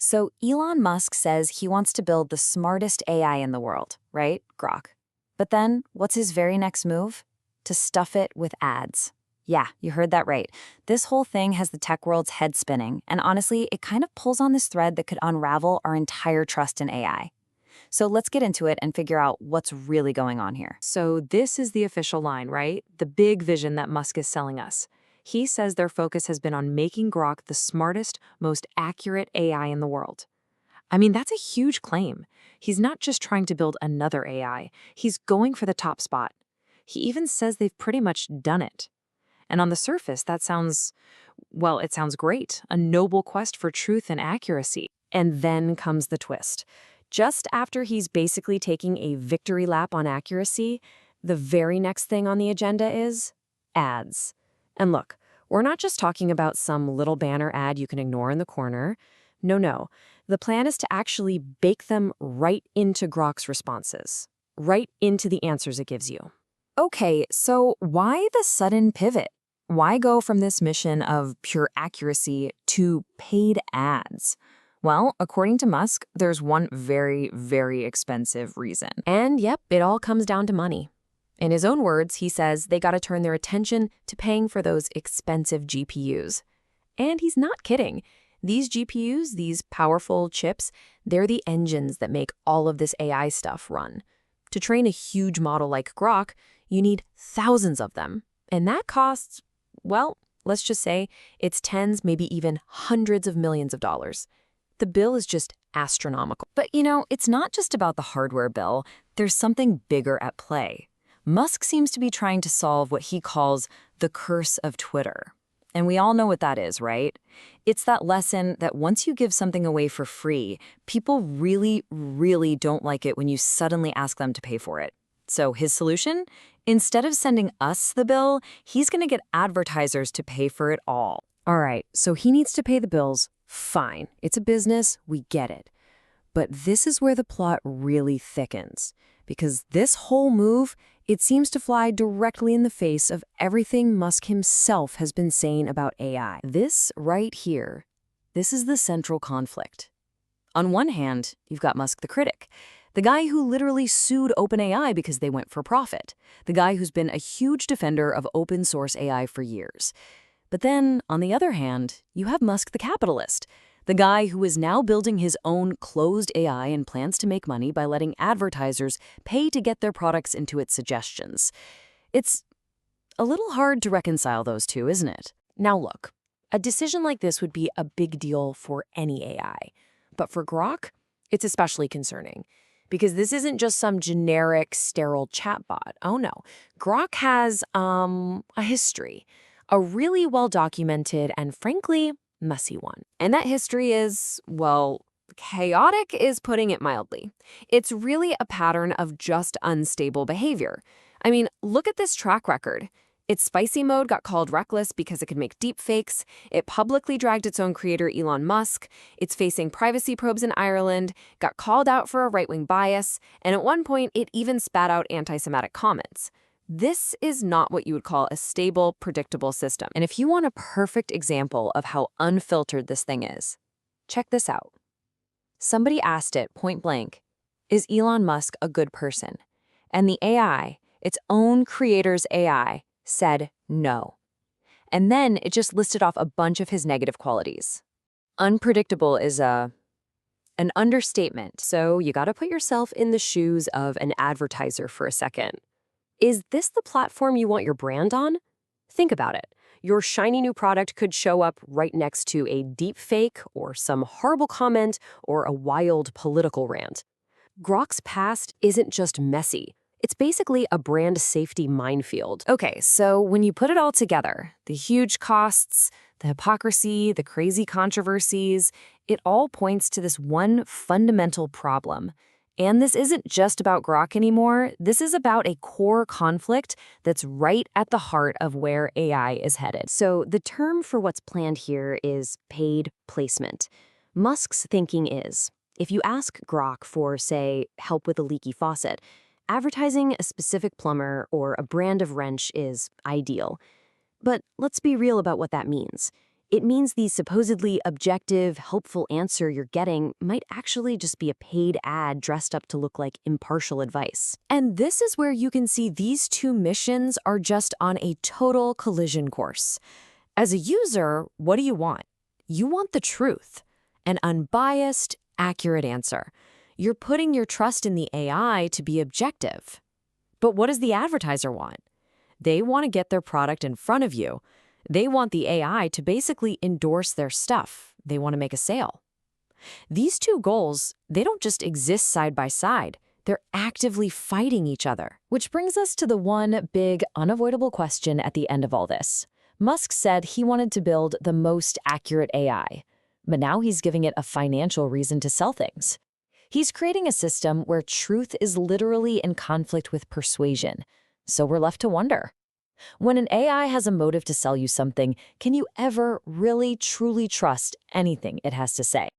So Elon Musk says he wants to build the smartest AI in the world, right? Grok. But then, what's his very next move? To stuff it with ads. Yeah, you heard that right. This whole thing has the tech world's head spinning, and honestly, it kind of pulls on this thread that could unravel our entire trust in AI. So let's get into it and figure out what's really going on here. So this is the official line, right? The big vision that Musk is selling us. He says their focus has been on making Grok the smartest, most accurate AI in the world. I mean, that's a huge claim. He's not just trying to build another AI, he's going for the top spot. He even says they've pretty much done it. And on the surface, that sounds, well, it sounds great, a noble quest for truth and accuracy. And then comes the twist. Just after he's basically taking a victory lap on accuracy, the very next thing on the agenda is ads. And look, we're not just talking about some little banner ad you can ignore in the corner. No. The plan is to actually bake them right into Grok's responses, right into the answers it gives you. Okay, so why the sudden pivot? Why go from this mission of pure accuracy to paid ads? Well, according to Musk, there's one very, very expensive reason. And yep, it all comes down to money. In his own words, he says they got to turn their attention to paying for those expensive GPUs. And he's not kidding. These GPUs, these powerful chips, they're the engines that make all of this AI stuff run. To train a huge model like Grok, you need thousands of them. And that costs, well, let's just say it's tens, maybe even hundreds of millions of dollars. The bill is just astronomical. But it's not just about the hardware bill. There's something bigger at play. Musk seems to be trying to solve what he calls the curse of Twitter. And we all know what that is, right? It's that lesson that once you give something away for free, people really, really don't like it when you suddenly ask them to pay for it. So his solution? Instead of sending us the bill, he's going to get advertisers to pay for it all. All right, so he needs to pay the bills. Fine, it's a business, we get it. But this is where the plot really thickens. Because this whole move, it seems to fly directly in the face of everything Musk himself has been saying about AI. This right here, this is the central conflict. On one hand, you've got Musk the critic, the guy who literally sued OpenAI because they went for profit, the guy who's been a huge defender of open source AI for years. But then, on the other hand, you have Musk the capitalist, the guy who is now building his own closed AI and plans to make money by letting advertisers pay to get their products into its suggestions. It's a little hard to reconcile those two, isn't it? Now look, a decision like this would be a big deal for any AI. But for Grok, it's especially concerning. Because this isn't just some generic, sterile chatbot. Oh no, Grok has a history. A really well-documented and, frankly, messy one. And that history is, well, chaotic is putting it mildly. It's really a pattern of just unstable behavior. I mean, look at this track record. Its spicy mode got called reckless because it could make deepfakes. It publicly dragged its own creator, Elon Musk. It's facing privacy probes in Ireland, got called out for a right-wing bias, and at one point, it even spat out anti-Semitic comments. This is not what you would call a stable, predictable system. And if you want a perfect example of how unfiltered this thing is, check this out. Somebody asked it point blank, is Elon Musk a good person? And the AI, its own creator's AI, said no. And then it just listed off a bunch of his negative qualities. Unpredictable is an understatement, so you gotta put yourself in the shoes of an advertiser for a second. Is this the platform you want your brand on? Think about it. Your shiny new product could show up right next to a deep fake or some horrible comment or a wild political rant. Grok's past isn't just messy. It's basically a brand safety minefield. Okay, so when you put it all together, the huge costs, the hypocrisy, the crazy controversies, it all points to this one fundamental problem. And this isn't just about Grok anymore. This is about a core conflict that's right at the heart of where AI is headed. So the term for what's planned here is paid placement. Musk's thinking is, if you ask Grok for, say, help with a leaky faucet, advertising a specific plumber or a brand of wrench is ideal. But let's be real about what that means. It means the supposedly objective, helpful answer you're getting might actually just be a paid ad dressed up to look like impartial advice. And this is where you can see these two missions are just on a total collision course. As a user, what do you want? You want the truth, an unbiased, accurate answer. You're putting your trust in the AI to be objective. But what does the advertiser want? They want to get their product in front of you. They want the AI to basically endorse their stuff. They want to make a sale. These two goals, they don't just exist side by side. They're actively fighting each other. Which brings us to the one big, unavoidable question at the end of all this. Musk said he wanted to build the most accurate AI, but now he's giving it a financial reason to sell things. He's creating a system where truth is literally in conflict with persuasion. So we're left to wonder. When an AI has a motive to sell you something, can you ever really, truly trust anything it has to say?